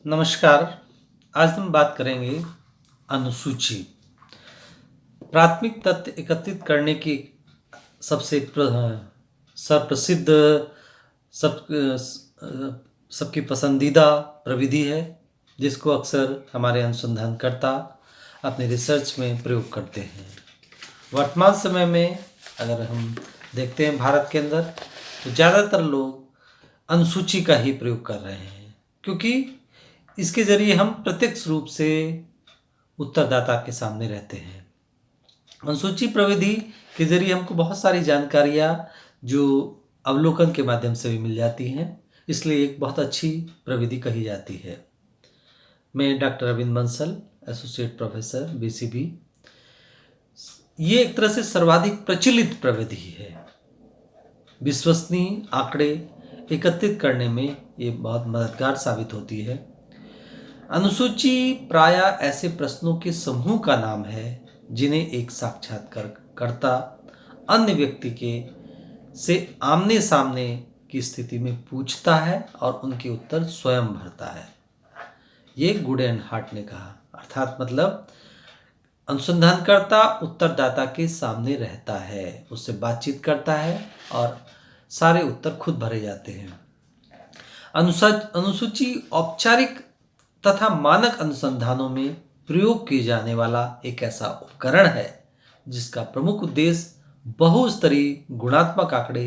नमस्कार। आज हम बात करेंगे अनुसूची। प्राथमिक तथ्य एकत्रित करने की सबसे प्रसिद्ध सब सबकी पसंदीदा प्रविधि है, जिसको अक्सर हमारे अनुसंधानकर्ता अपने रिसर्च में प्रयोग करते हैं। वर्तमान समय में अगर हम देखते हैं भारत के अंदर, तो ज़्यादातर लोग अनुसूची का ही प्रयोग कर रहे हैं, क्योंकि इसके ज़रिए हम प्रत्यक्ष रूप से उत्तरदाता के सामने रहते हैं। अनुसूची प्रविधि के ज़रिए हमको बहुत सारी जानकारियाँ जो अवलोकन के माध्यम से भी मिल जाती हैं, इसलिए एक बहुत अच्छी प्रविधि कही जाती है। मैं doctor Arvind Bansal, associate professor BCB. ये एक तरह से सर्वाधिक प्रचलित प्रविधि है। विश्वसनीय आंकड़े एकत्रित करने में ये बहुत मददगार साबित होती है। अनुसूची प्रायः ऐसे प्रश्नों के समूह का नाम है जिन्हें एक साक्षात्कारकर्ता अन्य व्यक्ति के से आमने सामने की स्थिति में पूछता है और उनके उत्तर स्वयं भरता है। ये गुडेन हार्ट ने कहा, अर्थात मतलब अनुसंधानकर्ता उत्तरदाता के सामने रहता है, उससे बातचीत करता है और सारे उत्तर खुद भरे जाते हैं। अनुसूची औपचारिक तथा मानक अनुसंधानों में प्रयोग किए जाने वाला एक ऐसा उपकरण है जिसका प्रमुख उद्देश्य बहुस्तरीय गुणात्मक आंकड़े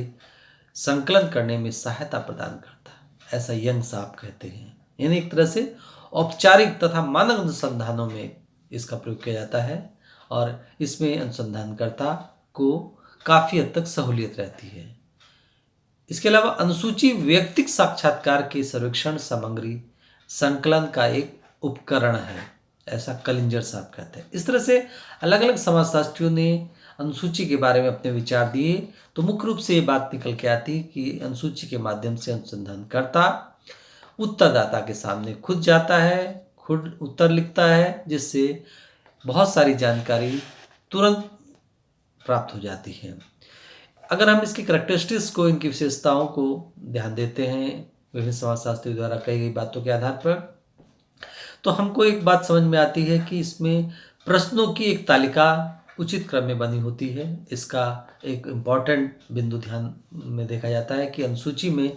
संकलन करने में सहायता प्रदान करता है, ऐसा यंग साहब कहते हैं। यानी एक तरह से औपचारिक तथा मानक अनुसंधानों में इसका प्रयोग किया जाता है और इसमें अनुसंधानकर्ता को काफ़ी हद तक सहूलियत रहती है। इसके अलावा अनुसूची व्यक्तिगत साक्षात्कार के सर्वेक्षण सामग्री संकलन का एक उपकरण है, ऐसा कलिंजर साहब कहते हैं। इस तरह से अलग अलग समाजशास्त्रियों ने अनुसूची के बारे में अपने विचार दिए, तो मुख्य रूप से ये बात निकल के आती है कि अनुसूची के माध्यम से अनुसंधानकर्ता उत्तरदाता के सामने खुद जाता है, खुद उत्तर लिखता है, जिससे बहुत सारी जानकारी तुरंत प्राप्त हो जाती है। अगर हम इसकी करैक्टरिस्टिक्स को, इनकी विशेषताओं को ध्यान देते हैं विभिन्न समाजशास्त्रियों द्वारा कही गई बातों के आधार पर, तो हमको एक बात समझ में आती है कि इसमें प्रश्नों की एक तालिका उचित क्रम में बनी होती है। इसका एक इम्पॉर्टेंट बिंदु ध्यान में देखा जाता है कि अनुसूची में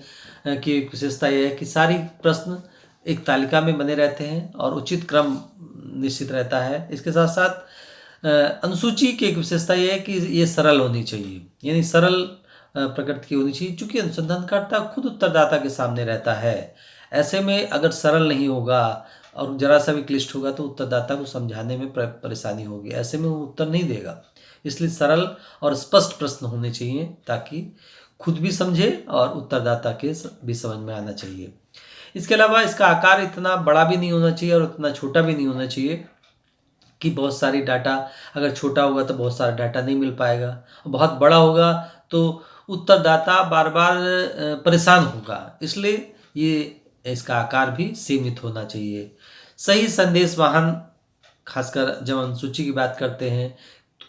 की एक विशेषता यह है कि सारी प्रश्न एक तालिका में बने रहते हैं और उचित क्रम निश्चित रहता है। इसके साथ साथ अनुसूची की एक विशेषता यह है कि ये सरल होनी चाहिए, यानी सरल प्रकृति की होनी चाहिए, चूँकि अनुसंधानकर्ता खुद उत्तरदाता के सामने रहता है। ऐसे में अगर सरल नहीं होगा और जरा सा भी क्लिष्ट होगा तो उत्तरदाता को समझाने में परेशानी होगी, ऐसे में वो उत्तर नहीं देगा। इसलिए सरल और स्पष्ट प्रश्न होने चाहिए ताकि खुद भी समझे और उत्तरदाता के भी समझ में आना चाहिए। इसके अलावा इसका आकार इतना बड़ा भी नहीं होना चाहिए और उतना छोटा भी नहीं होना चाहिए कि बहुत सारी डाटा, अगर छोटा होगा तो बहुत सारा डाटा नहीं मिल पाएगा, बहुत बड़ा होगा तो उत्तरदाता बार बार परेशान होगा। इसलिए ये इसका आकार भी सीमित होना चाहिए। सही संदेश वाहन, खासकर जब अनुसूची की बात करते हैं,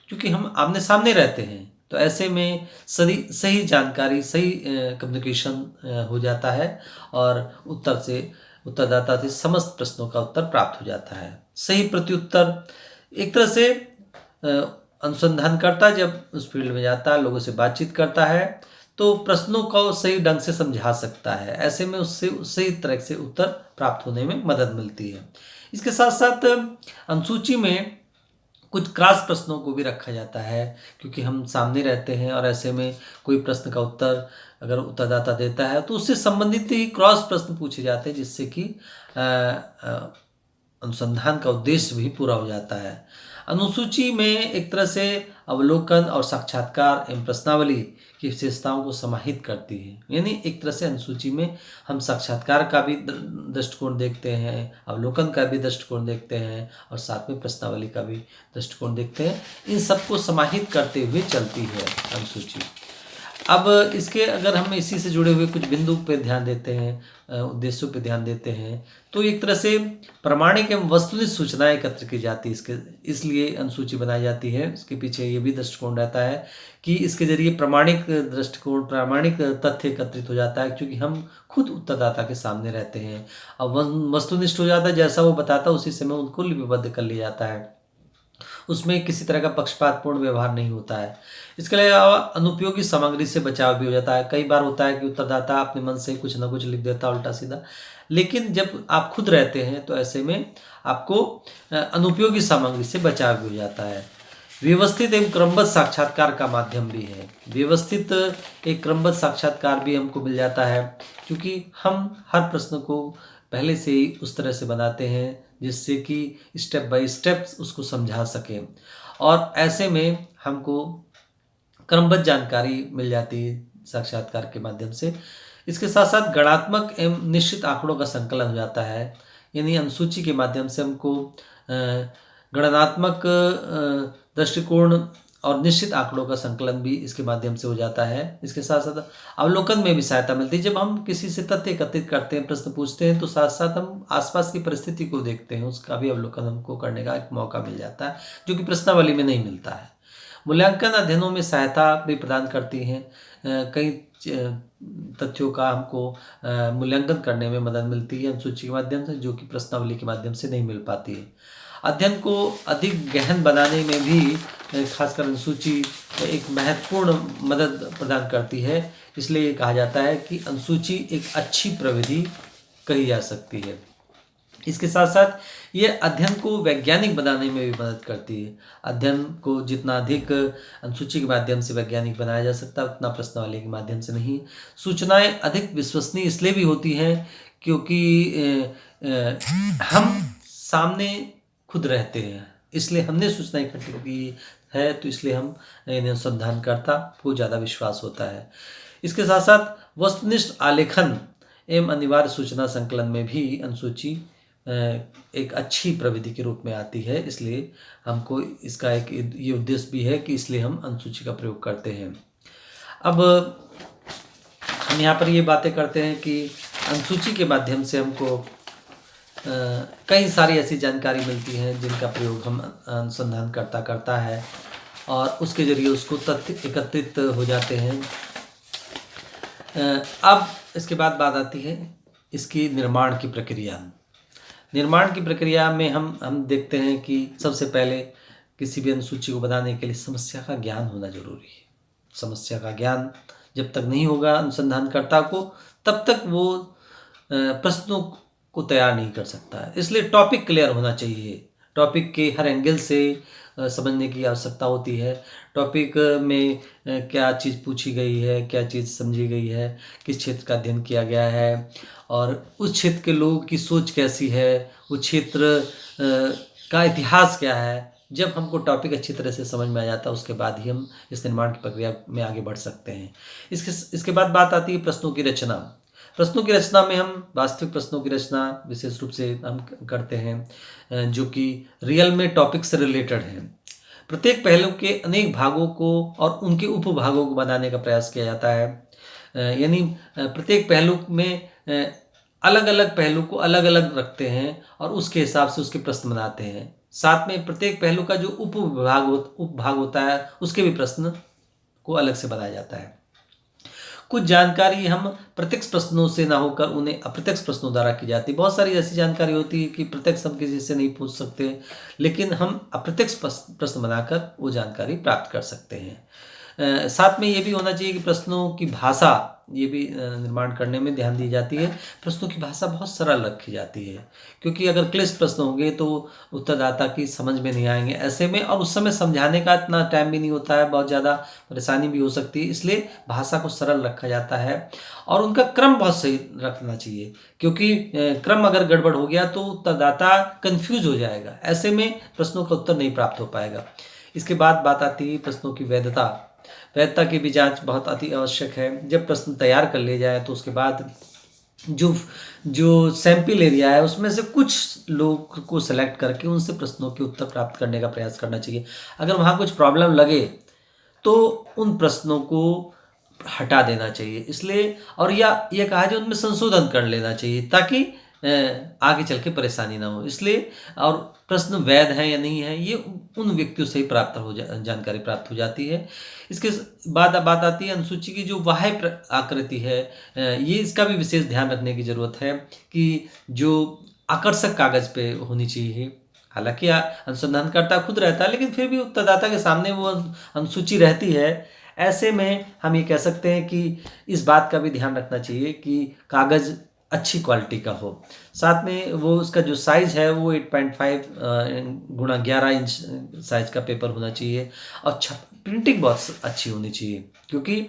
क्योंकि हम आमने सामने रहते हैं, तो ऐसे में सही जानकारी, सही कम्युनिकेशन हो जाता है और उत्तरदाता से समस्त प्रश्नों का उत्तर प्राप्त हो जाता है। सही प्रत्युत्तर, एक तरह से अनुसंधानकर्ता जब उस फील्ड में जाता है, लोगों से बातचीत करता है, तो प्रश्नों को सही ढंग से समझा सकता है। ऐसे में उससे सही तरह से उत्तर प्राप्त होने में मदद मिलती है। इसके साथ साथ अनुसूची में कुछ क्रॉस प्रश्नों को भी रखा जाता है, क्योंकि हम सामने रहते हैं और ऐसे में कोई प्रश्न का उत्तर अगर उत्तरदाता देता है तो उससे संबंधित ही क्रॉस प्रश्न पूछे जाते हैं, जिससे कि अनुसंधान का उद्देश्य भी पूरा हो जाता है। अनुसूची में एक तरह से अवलोकन और साक्षात्कार एवं प्रश्नावली की विशेषताओं को समाहित करती है। यानी एक तरह से अनुसूची में हम साक्षात्कार का भी दृष्टिकोण देखते हैं, अवलोकन का भी दृष्टिकोण देखते हैं और साथ में प्रश्नावली का भी दृष्टिकोण देखते हैं। इन सबको समाहित करते हुए चलती है अनुसूची। अब इसके अगर हम इसी से जुड़े हुए कुछ बिंदु पे ध्यान देते हैं, उद्देश्यों पे ध्यान देते हैं, तो एक तरह से प्रामाणिक एवं वस्तुनिष्ठ सूचनाएं एकत्र की जाती है, इसके इसलिए अनुसूची बनाई जाती है। इसके पीछे ये भी दृष्टिकोण रहता है कि इसके जरिए प्रामाणिक तथ्य एकत्रित हो जाता है, क्योंकि हम खुद उत्तरदाता के सामने रहते हैं। अब वस्तुनिष्ठ हो जाता है, जैसा वो बताता है उसी समय उनको लिपिबद्ध कर लिया जाता है, उसमें किसी तरह का पक्षपातपूर्ण व्यवहार नहीं होता है। इसके अलावा अनुपयोगी सामग्री से बचाव भी हो जाता है। कई बार होता है कि उत्तरदाता अपने मन से कुछ ना कुछ लिख देता है उल्टा सीधा, लेकिन जब आप खुद रहते हैं तो ऐसे में आपको अनुपयोगी सामग्री से बचाव भी हो जाता है। व्यवस्थित एवं क्रमबद्ध साक्षात्कार का माध्यम भी है। व्यवस्थित एक क्रमबद्ध साक्षात्कार भी हमको मिल जाता है, क्योंकि हम हर प्रश्न को पहले से ही उस तरह से बनाते हैं जिससे कि स्टेप बाय स्टेप उसको समझा सकें, और ऐसे में हमको क्रमबद्ध जानकारी मिल जाती है साक्षात्कार के माध्यम से। इसके साथ साथ गणात्मक एवं निश्चित आंकड़ों का संकलन हो जाता है, यानी अनुसूची के माध्यम से हमको गणनात्मक दृष्टिकोण और निश्चित आंकड़ों का संकलन भी इसके माध्यम से हो जाता है। इसके साथ साथ अवलोकन में भी सहायता मिलती है। जब हम किसी से तथ्य एकत्रित करते हैं, प्रश्न पूछते हैं, तो साथ साथ हम आसपास की परिस्थिति को देखते हैं, उसका भी अवलोकन हमको करने का एक मौका मिल जाता है, जो कि प्रश्नावली में नहीं मिलता है। मूल्यांकन अध्ययनों में सहायता भी प्रदान करती हैं। कई तथ्यों का हमको मूल्यांकन करने में मदद मिलती है अनुसूची के माध्यम से, जो कि प्रश्नावली के माध्यम से नहीं मिल पाती है। अध्ययन को अधिक गहन बनाने में भी खासकर अनुसूची एक महत्वपूर्ण मदद प्रदान करती है। इसलिए कहा जाता है कि अनुसूची एक अच्छी प्रविधि कही जा सकती है। इसके साथ साथ ये अध्ययन को वैज्ञानिक बनाने में भी मदद करती है। अध्ययन को जितना अधिक अनुसूची के माध्यम से वैज्ञानिक बनाया जा सकता है, उतना प्रश्नावली के माध्यम से नहीं। सूचनाएं अधिक विश्वसनीय इसलिए भी होती हैं क्योंकि हम सामने खुद रहते हैं, इसलिए हमने सूचना इकट्ठी की है, तो इसलिए हम अनुसंधानकर्ता को ज़्यादा विश्वास होता है। इसके साथ साथ वस्तुनिष्ठ आलेखन एवं अनिवार्य सूचना संकलन में भी अनुसूची एक अच्छी प्रविधि के रूप में आती है। इसलिए हमको इसका एक ये उद्देश्य भी है कि इसलिए हम अनुसूची का प्रयोग करते हैं। अब हम यहाँ पर ये बातें करते हैं कि अनुसूची के माध्यम से हमको कई सारी ऐसी जानकारी मिलती है जिनका प्रयोग हम अनुसंधानकर्ता करता है, और उसके ज़रिए उसको तथ्य एकत्रित हो जाते हैं। अब इसके बाद बात आती है इसकी निर्माण की प्रक्रिया। निर्माण की प्रक्रिया में हम देखते हैं कि सबसे पहले किसी भी अनुसूची को बनाने के लिए समस्या का ज्ञान होना जरूरी है। समस्या का ज्ञान जब तक नहीं होगा अनुसंधानकर्ता को, तब तक वो प्रश्नों को तैयार नहीं कर सकता है। इसलिए टॉपिक क्लियर होना चाहिए। टॉपिक के हर एंगल से समझने की आवश्यकता होती है। टॉपिक में क्या चीज़ पूछी गई है, क्या चीज़ समझी गई है, किस क्षेत्र का अध्ययन किया गया है, और उस क्षेत्र के लोगों की सोच कैसी है, उस क्षेत्र का इतिहास क्या है। जब हमको टॉपिक अच्छी तरह से समझ में आ जाता है, उसके बाद ही हम इस निर्माण की प्रक्रिया में आगे बढ़ सकते हैं। इसके बाद बात आती है प्रश्नों की रचना। प्रश्नों की रचना में हम वास्तविक प्रश्नों की रचना विशेष रूप से हम करते हैं, जो कि रियल में टॉपिक से रिलेटेड हैं। प्रत्येक पहलू के अनेक भागों को और उनके उपभागों को बनाने का प्रयास किया जाता है। यानी प्रत्येक पहलू में अलग अलग पहलू को अलग अलग रखते हैं और उसके हिसाब से उसके प्रश्न बनाते हैं। साथ में प्रत्येक पहलू का जो उपभाग होता है, उसके भी प्रश्न को अलग से बनाया जाता है। कुछ जानकारी हम प्रत्यक्ष प्रश्नों से ना होकर उन्हें अप्रत्यक्ष प्रश्नों द्वारा की जाती है। बहुत सारी ऐसी जानकारी होती है कि प्रत्यक्ष हम किसी से नहीं पूछ सकते, लेकिन हम अप्रत्यक्ष प्रश्न बनाकर वो जानकारी प्राप्त कर सकते हैं। साथ में ये भी होना चाहिए कि प्रश्नों की भाषा ये भी निर्माण करने में ध्यान दी जाती है। प्रश्नों की भाषा बहुत सरल रखी जाती है, क्योंकि अगर क्लिष्ट प्रश्न होंगे तो उत्तरदाता की समझ में नहीं आएंगे ऐसे में, और उस समय समझाने का इतना टाइम भी नहीं होता है, बहुत ज़्यादा परेशानी भी हो सकती है। इसलिए भाषा को सरल रखा जाता है और उनका क्रम बहुत सही रखना चाहिए, क्योंकि क्रम अगर गड़बड़ हो गया तो उत्तरदाता कन्फ्यूज हो जाएगा। ऐसे में प्रश्नों का उत्तर नहीं प्राप्त हो पाएगा। इसके बाद बात आती है प्रश्नों की वैधता की भी जांच बहुत अति आवश्यक है। जब प्रश्न तैयार कर लिया जाए तो उसके बाद जो सैंपल एरिया है उसमें से कुछ लोग को सेलेक्ट करके उनसे प्रश्नों के उत्तर प्राप्त करने का प्रयास करना चाहिए। अगर वहाँ कुछ प्रॉब्लम लगे तो उन प्रश्नों को हटा देना चाहिए। इसलिए और या ये कहा जाए उनमें संशोधन कर लेना चाहिए ताकि आगे चल के परेशानी ना हो। इसलिए और प्रश्न वैध है या नहीं है ये उन व्यक्तियों से ही प्राप्त हो जानकारी प्राप्त हो जाती है। इसके बाद अब बात आती है अनुसूची की जो बाह्य आकृति है, ये इसका भी विशेष ध्यान रखने की ज़रूरत है कि जो आकर्षक कागज़ पे होनी चाहिए। हालांकि अनुसंधानकर्ता खुद रहता है लेकिन फिर भी उत्तरदाता के सामने वो अनुसूची रहती है। ऐसे में हम ये कह सकते हैं कि इस बात का भी ध्यान रखना चाहिए कि कागज़ अच्छी क्वालिटी का हो। साथ में वो उसका जो साइज़ है वो 8.5 गुणा 11 इंच साइज़ का पेपर होना चाहिए और प्रिंटिंग बहुत अच्छी होनी चाहिए, क्योंकि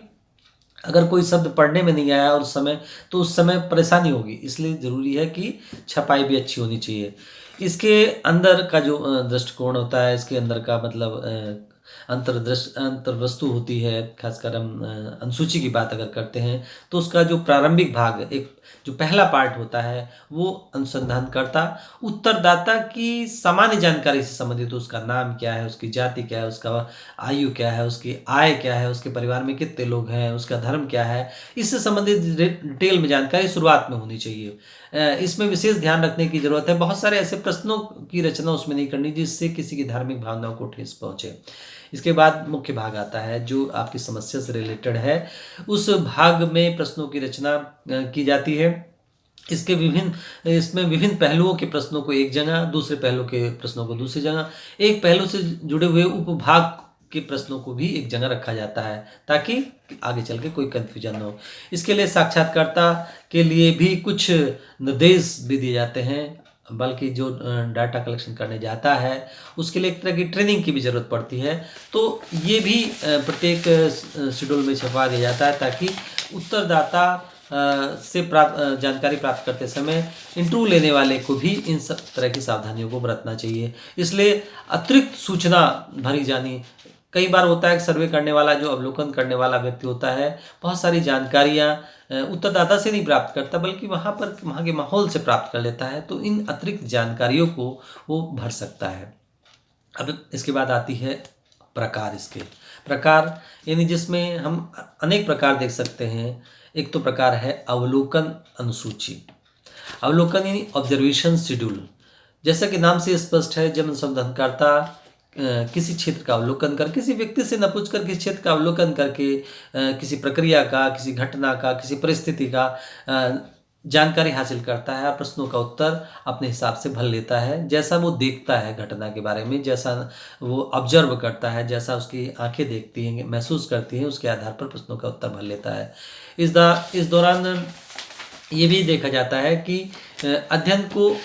अगर कोई शब्द पढ़ने में नहीं आया और उस समय परेशानी होगी। इसलिए ज़रूरी है कि छपाई भी अच्छी होनी चाहिए। इसके अंदर का जो दृष्टिकोण होता है, इसके अंदर का मतलब अंतर्वस्तु होती है। खासकर हम अनुसूची की बात अगर करते हैं तो उसका जो प्रारंभिक भाग, एक जो पहला पार्ट होता है, वो अनुसंधानकर्ता उत्तरदाता की सामान्य जानकारी से संबंधित, उसका नाम क्या है, उसकी जाति क्या है, उसका आयु क्या है, उसकी आय क्या है, उसके परिवार में कितने लोग हैं, उसका धर्म क्या है, इससे संबंधित डिटेल में जानकारी शुरुआत में होनी चाहिए। इसमें विशेष ध्यान रखने की जरूरत है। बहुत सारे ऐसे प्रश्नों की रचना उसमें नहीं करनी जिससे किसी की धार्मिक भावनाओं को ठेस पहुंचे। इसके बाद मुख्य भाग आता है जो आपकी समस्या से रिलेटेड है। उस भाग में प्रश्नों की रचना की जाती है। इसमें विभिन्न पहलुओं के प्रश्नों को एक जगह, दूसरे पहलू के प्रश्नों को दूसरी जगह, एक पहलू से जुड़े हुए उपभाग के प्रश्नों को भी एक जगह रखा जाता है ताकि आगे चल के कोई कंफ्यूजन न हो। इसके लिए साक्षात्कारकर्ता के लिए भी कुछ निर्देश भी दिए जाते हैं, बल्कि जो डाटा कलेक्शन करने जाता है उसके लिए एक तरह की ट्रेनिंग की भी ज़रूरत पड़ती है। तो ये भी प्रत्येक शेड्यूल में छपवा दिया जाता है ताकि उत्तरदाता से जानकारी प्राप्त करते समय इंटरव्यू लेने वाले को भी इन सब तरह की सावधानियों को बरतना चाहिए। इसलिए अतिरिक्त सूचना भरी जानी, कई बार होता है कि सर्वे करने वाला, जो अवलोकन करने वाला व्यक्ति होता है, बहुत सारी जानकारियाँ उत्तरदाता से नहीं प्राप्त करता बल्कि वहाँ के माहौल से प्राप्त कर लेता है। तो इन अतिरिक्त जानकारियों को वो भर सकता है। अब इसके बाद आती है प्रकार। इसके प्रकार यानी जिसमें हम अनेक प्रकार देख सकते हैं। एक तो प्रकार है अवलोकन अनुसूची। अवलोकन यानी ऑब्जर्वेशन शेड्यूल। जैसा कि नाम से स्पष्ट है, जब अनुसंधानकर्ता किसी क्षेत्र का अवलोकन कर, किसी व्यक्ति से न पूछकर किसी क्षेत्र का अवलोकन करके किसी प्रक्रिया का, किसी घटना का, किसी परिस्थिति का जानकारी हासिल करता है और प्रश्नों का उत्तर अपने हिसाब से भर लेता है। जैसा वो देखता है घटना के बारे में, जैसा वो ऑब्जर्व करता है, जैसा उसकी आंखें देखती हैं, महसूस करती हैं, उसके आधार पर प्रश्नों का उत्तर भर लेता है। इस दौरान ये भी देखा जाता है कि अध्ययन को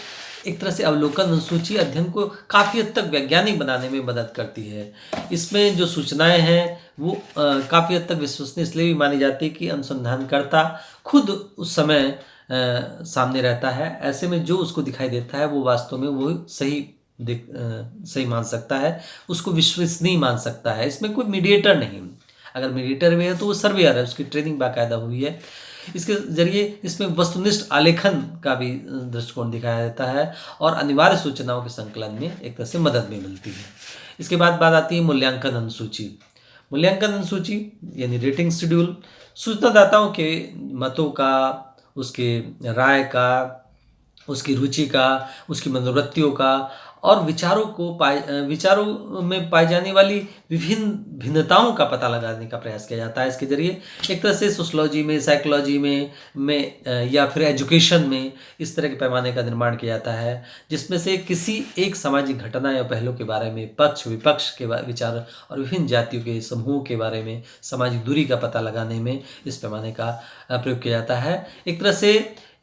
एक तरह से अवलोकन अनुसूची अध्ययन को काफ़ी हद तक वैज्ञानिक बनाने में मदद करती है। इसमें जो सूचनाएं हैं वो काफ़ी हद तक विश्वसनीय इसलिए भी मानी जाती है कि अनुसंधानकर्ता खुद उस समय सामने रहता है। ऐसे में जो उसको दिखाई देता है वो वास्तव में वो सही मान सकता है, उसको विश्वसनीय मान सकता है। इसमें कोई मीडिएटर नहीं। अगर मीडिएटर भी है तो वो सर्वेयर है, उसकी ट्रेनिंग बाकायदा हुई है। इसके जरिए इसमें वस्तुनिष्ठ आलेखन का भी दृष्टिकोण दिखाया जाता है और अनिवार्य सूचनाओं के संकलन में एक तरह से मदद भी मिलती है। इसके बाद बात आती है मूल्यांकन अनुसूची। मूल्यांकन अनुसूची यानी रेटिंग शेड्यूल सूचनादाताओं के मतों का, उसके राय का, उसकी रुचि का, उसकी मनोवृत्तियों का और विचारों में पाई जाने वाली विभिन्न भिन्नताओं का पता लगाने का प्रयास किया जाता है। इसके जरिए एक तरह से सोशियोलॉजी में, साइकोलॉजी में या फिर एजुकेशन में इस तरह के पैमाने का निर्माण किया जाता है जिसमें से किसी एक सामाजिक घटना या पहलू के बारे में पक्ष विपक्ष के विचार और विभिन्न जातियों के समूह के बारे में सामाजिक दूरी का पता लगाने में इस पैमाने का प्रयोग किया जाता है। एक तरह से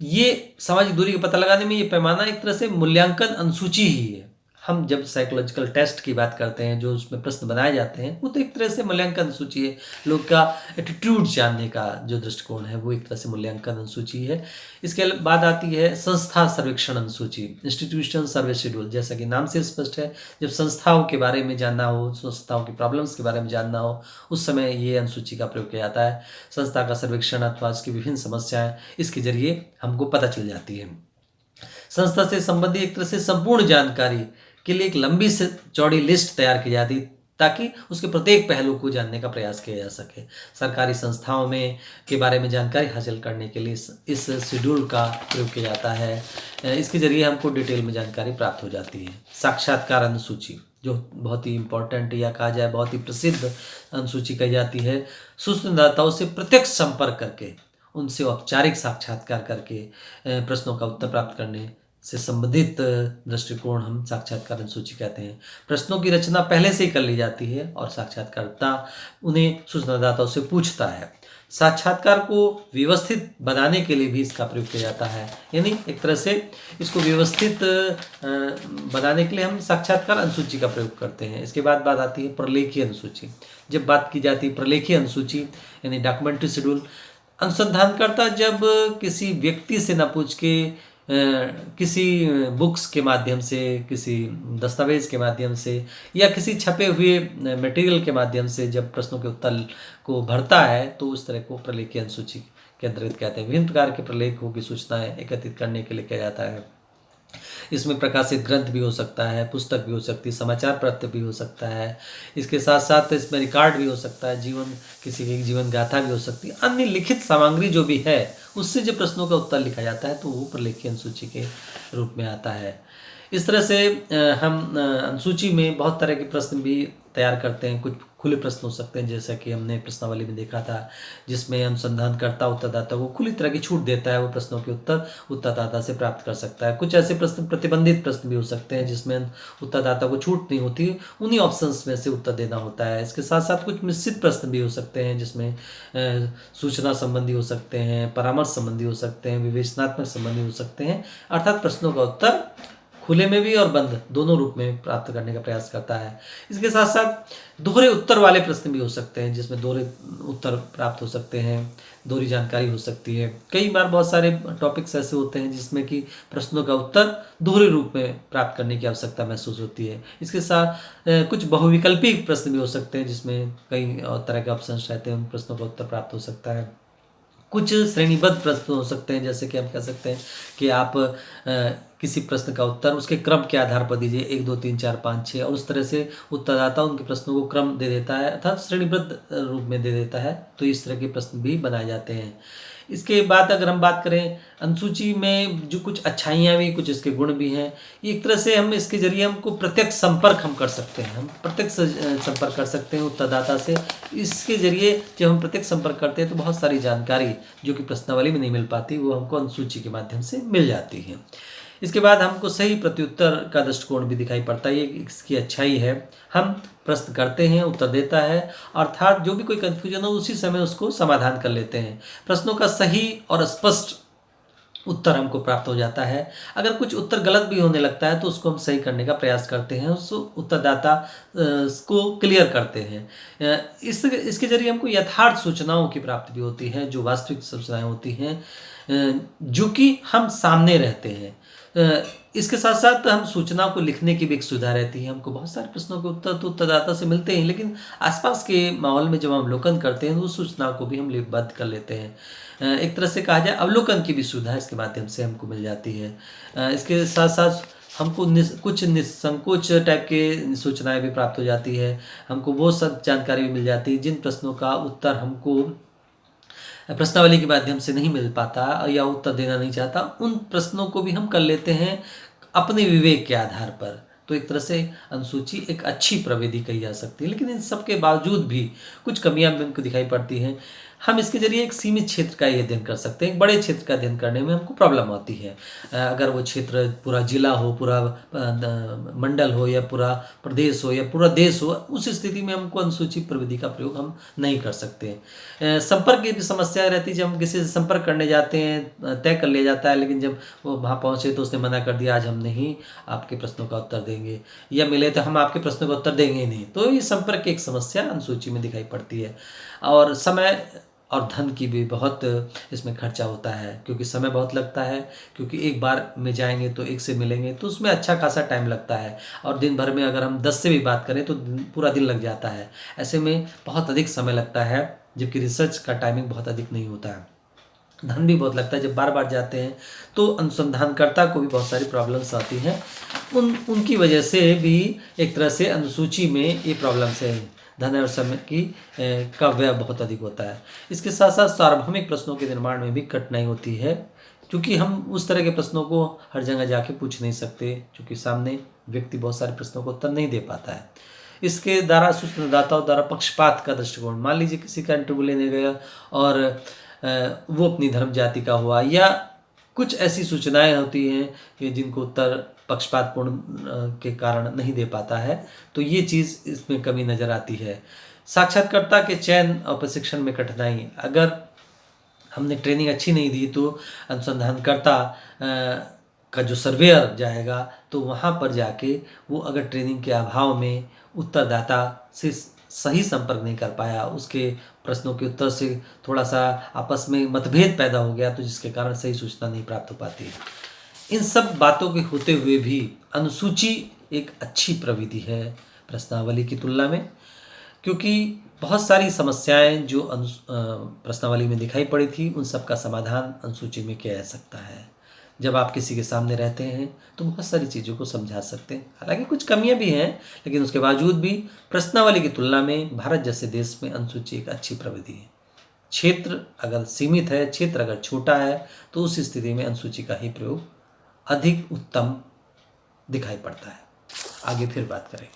ये सामाजिक दूरी का पता लगाने में ये पैमाना एक तरह से मूल्यांकन अनुसूची ही है। हम जब साइकोलॉजिकल टेस्ट की बात करते हैं, जो उसमें प्रश्न बनाए जाते हैं, वो तो एक तरह से मूल्यांकन अनुसूची है। लोग का एटीट्यूड जानने का जो दृष्टिकोण है वो एक तरह से मूल्यांकन अनुसूची है। इसके बाद आती है संस्था सर्वेक्षण अनुसूची, इंस्टीट्यूशन सर्वे शेड्यूल। जैसा कि नाम से स्पष्ट है, जब संस्थाओं के बारे में जानना हो, संस्थाओं की प्रॉब्लम्स के बारे में जानना हो, उस समय ये अनुसूची का प्रयोग किया जाता है। संस्था का सर्वेक्षण अथवा इसकी विभिन्न समस्याएं इसके जरिए हमको पता चल जाती है। संस्था से संबंधित एक तरह से संपूर्ण जानकारी के लिए एक लंबी से चौड़ी लिस्ट तैयार की जाती ताकि उसके प्रत्येक पहलू को जानने का प्रयास किया जा सके। सरकारी संस्थाओं में के बारे में जानकारी हासिल करने के लिए इस शेड्यूल का प्रयोग किया जाता है। इसके ज़रिए हमको डिटेल में जानकारी प्राप्त हो जाती है। साक्षात्कार अनुसूची जो बहुत ही इम्पोर्टेंट या कहा जाए बहुत ही प्रसिद्ध अनुसूची कही जाती है। सूचनादाताओं से प्रत्यक्ष संपर्क करके, उनसे औपचारिक साक्षात्कार करके प्रश्नों का उत्तर प्राप्त करने से संबंधित दृष्टिकोण हम साक्षात्कार अनुसूची कहते हैं। प्रश्नों की रचना पहले से ही कर ली जाती है और साक्षात्कारकर्ता उन्हें सूचनादाताओं से पूछता है। साक्षात्कार को व्यवस्थित बनाने के लिए भी इसका प्रयोग किया जाता है, यानी एक तरह से इसको व्यवस्थित बनाने के लिए हम साक्षात्कार अनुसूची का प्रयोग करते हैं। इसके बाद बात आती है प्रलेखीय अनुसूची। जब बात की जाती है प्रलेखीय अनुसूची यानी डॉक्यूमेंट्री शेड्यूल, अनुसंधानकर्ता जब किसी व्यक्ति से न पूछ के किसी बुक्स के माध्यम से, किसी दस्तावेज के माध्यम से या किसी छपे हुए मटेरियल के माध्यम से जब प्रश्नों के उत्तर को भरता है तो उस तरह को प्रलेखीय अनुसूची के अंतर्गत कहते हैं। विभिन्न प्रकार के प्रलेखों की सूचनाएं एकत्रित करने के लिए किया जाता है। इसमें प्रकाशित ग्रंथ भी हो सकता है, पुस्तक भी हो सकती है, समाचार पत्र भी हो सकता है। इसके साथ साथ इसमें रिकॉर्ड भी हो सकता है, किसी की जीवन गाथा भी हो सकती है। अन्य लिखित सामग्री जो भी है उससे जब प्रश्नों का उत्तर लिखा जाता है तो वो प्रलेखीय अनुसूची के रूप में आता है। इस तरह से हम अनुसूची में बहुत तरह के प्रश्न भी तैयार करते हैं। कुछ खुले प्रश्न हो सकते हैं, जैसा कि हमने प्रश्नावली में देखा था, जिसमें अनुसंधानकर्ता उत्तरदाता को खुली तरह की छूट देता है, वो प्रश्नों के उत्तर उत्तरदाता से प्राप्त कर सकता है। कुछ ऐसे प्रश्न प्रतिबंधित प्रश्न भी हो सकते हैं जिसमें उत्तरदाता को छूट नहीं होती, उन्हीं ऑप्शंस में से उत्तर देना होता है। इसके साथ साथ कुछ मिश्रित प्रश्न भी हो सकते हैं जिसमें सूचना संबंधी हो सकते हैं, परामर्श संबंधी हो सकते हैं, विवेचनात्मक संबंधी हो सकते हैं। अर्थात प्रश्नों का उत्तर खुले में भी और बंद दोनों रूप में प्राप्त करने का प्रयास करता है। इसके साथ साथ दोहरे उत्तर वाले प्रश्न भी हो सकते हैं जिसमें दोहरे उत्तर प्राप्त हो सकते हैं, दोहरी जानकारी हो सकती है। कई बार बहुत सारे टॉपिक्स ऐसे होते हैं जिसमें कि प्रश्नों का उत्तर दोहरे रूप में प्राप्त करने की आवश्यकता महसूस होती है। इसके साथ कुछ बहुविकल्पी प्रश्न भी हो सकते हैं जिसमें कई तरह के ऑप्शन रहते हैं, उन प्रश्नों का उत्तर प्राप्त हो सकता है। कुछ श्रेणीबद्ध प्रश्न हो सकते हैं, जैसे कि हम कह सकते हैं कि आप किसी प्रश्न का उत्तर उसके क्रम के आधार पर दीजिए, 1 2 3 4 5 6, और उस तरह से उत्तरदाता उनके प्रश्नों को क्रम दे देता है अर्थात श्रेणीबद्ध रूप में दे देता है। तो इस तरह के प्रश्न भी बनाए जाते हैं। इसके बाद अगर हम बात करें अनुसूची में जो कुछ अच्छाइयाँ भी, कुछ इसके गुण भी हैं, एक तरह से हम इसके जरिए हमको प्रत्यक्ष संपर्क हम कर सकते हैं, हम प्रत्यक्ष संपर्क कर सकते हैं उत्तरदाता से। इसके जरिए जब हम प्रत्यक्ष संपर्क करते हैं तो बहुत सारी जानकारी जो कि प्रश्नावली में नहीं मिल पाती वो हमको अनुसूची के माध्यम से मिल जाती है। इसके बाद हमको सही प्रत्युत्तर का दृष्टिकोण भी दिखाई पड़ता है। ये इसकी अच्छाई है, हम प्रश्न करते हैं, उत्तर देता है, अर्थात जो भी कोई कन्फ्यूजन हो उसी समय उसको समाधान कर लेते हैं। प्रश्नों का सही और स्पष्ट उत्तर हमको प्राप्त हो जाता है। अगर कुछ उत्तर गलत भी होने लगता है तो उसको हम सही करने का प्रयास करते हैं, उस उत्तरदाता को क्लियर करते हैं। इसके जरिए हमको यथार्थ सूचनाओं की प्राप्ति भी होती है, जो वास्तविक सूचनाएं होती हैं जो कि हम सामने रहते हैं। इसके साथ साथ हम सूचना को लिखने की भी एक सुविधा रहती है। हमको बहुत सारे प्रश्नों के उत्तर तो उत्तरदाता से मिलते हैं, लेकिन आसपास के माहौल में जब हम अवलोकन करते हैं तो उस सूचना को भी हम लिपिबद्ध कर लेते हैं। एक तरह से कहा जाए अवलोकन की भी सुविधा इसके माध्यम से हमको मिल जाती है। इसके साथ साथ हमको कुछ निसंकोच टाइप के सूचनाएं भी प्राप्त हो जाती है। हमको वो सब जानकारी भी मिल जाती है जिन प्रश्नों का उत्तर हमको प्रश्नावली के माध्यम से नहीं मिल पाता या उत्तर देना नहीं चाहता, उन प्रश्नों को भी हम कर लेते हैं अपने विवेक के आधार पर। तो एक तरह से अनुसूची एक अच्छी प्रविधि कही जा सकती है, लेकिन इन सब के बावजूद भी कुछ कमियां भी हमको दिखाई पड़ती हैं। हम इसके जरिए एक सीमित क्षेत्र का ही अध्ययन कर सकते हैं, एक बड़े क्षेत्र का अध्ययन करने में हमको प्रॉब्लम आती है। अगर वो क्षेत्र पूरा जिला हो, पूरा मंडल हो, या पूरा प्रदेश हो, या पूरा देश हो, उस स्थिति में हमको अनुसूची प्रविधि का प्रयोग हम नहीं कर सकते। संपर्क की भी समस्या रहती है। जब हम किसी से संपर्क करने जाते हैं तय कर लिया जाता है, लेकिन जब वो वहाँ पहुँचे तो उसने मना कर दिया, आज हम नहीं आपके प्रश्नों का उत्तर देंगे, या मिले तो हम आपके प्रश्नों का उत्तर देंगे ही नहीं। तो ये संपर्क की एक समस्या अनुसूची में दिखाई पड़ती है। और समय और धन की भी बहुत इसमें खर्चा होता है, क्योंकि समय बहुत लगता है, क्योंकि एक बार में जाएंगे तो एक से मिलेंगे तो उसमें अच्छा खासा टाइम लगता है, और दिन भर में अगर हम 10 से भी बात करें तो पूरा दिन लग जाता है। ऐसे में बहुत अधिक समय लगता है, जबकि रिसर्च का टाइमिंग बहुत अधिक नहीं होता है। धन भी बहुत लगता है, जब बार बार जाते हैं तो अनुसंधानकर्ता को भी बहुत सारी प्रॉब्लम्स आती हैं। उनकी वजह से भी एक तरह से अनुसूची में ये प्रॉब्लम्स है। धन और समय का व्यय बहुत अधिक होता है। इसके साथ साथ सार्वभौमिक प्रश्नों के निर्माण में भी कठिनाई होती है, क्योंकि हम उस तरह के प्रश्नों को हर जगह जाके पूछ नहीं सकते, क्योंकि सामने व्यक्ति बहुत सारे प्रश्नों को उत्तर नहीं दे पाता है। इसके द्वारा सूचनादाताओं द्वारा पक्षपात का दृष्टिकोण, मान लीजिए किसी का इंटरव्यू लेने गया और वो अपनी धर्म जाति का हुआ, या कुछ ऐसी सूचनाएं होती हैं कि जिनको उत्तर पक्षपातपूर्ण के कारण नहीं दे पाता है, तो ये चीज़ इसमें कमी नज़र आती है। साक्षात्कारकर्ता के चयन और प्रशिक्षण में कठिनाई, अगर हमने ट्रेनिंग अच्छी नहीं दी तो अनुसंधानकर्ता का जो सर्वेयर जाएगा तो वहाँ पर जाके वो अगर ट्रेनिंग के अभाव में उत्तरदाता से सही संपर्क नहीं कर पाया, उसके प्रश्नों के उत्तर से थोड़ा सा आपस में मतभेद पैदा हो गया, तो जिसके कारण सही सूचना नहीं प्राप्त हो पाती है। इन सब बातों के होते हुए भी अनुसूची एक अच्छी प्रविधि है प्रश्नावली की तुलना में, क्योंकि बहुत सारी समस्याएं जो प्रश्नावली में दिखाई पड़ी थी, उन सब का समाधान अनुसूची में किया जा सकता है। जब आप किसी के सामने रहते हैं तो बहुत सारी चीज़ों को समझा सकते हैं। हालांकि कुछ कमियां भी हैं, लेकिन उसके बावजूद भी प्रश्नावली की तुलना में भारत जैसे देश में अनुसूची एक अच्छी प्रविधि है। क्षेत्र अगर सीमित है, क्षेत्र अगर छोटा है, तो उस स्थिति में अनुसूची का ही प्रयोग अधिक उत्तम दिखाई पड़ता है। आगे फिर बात करेंगे।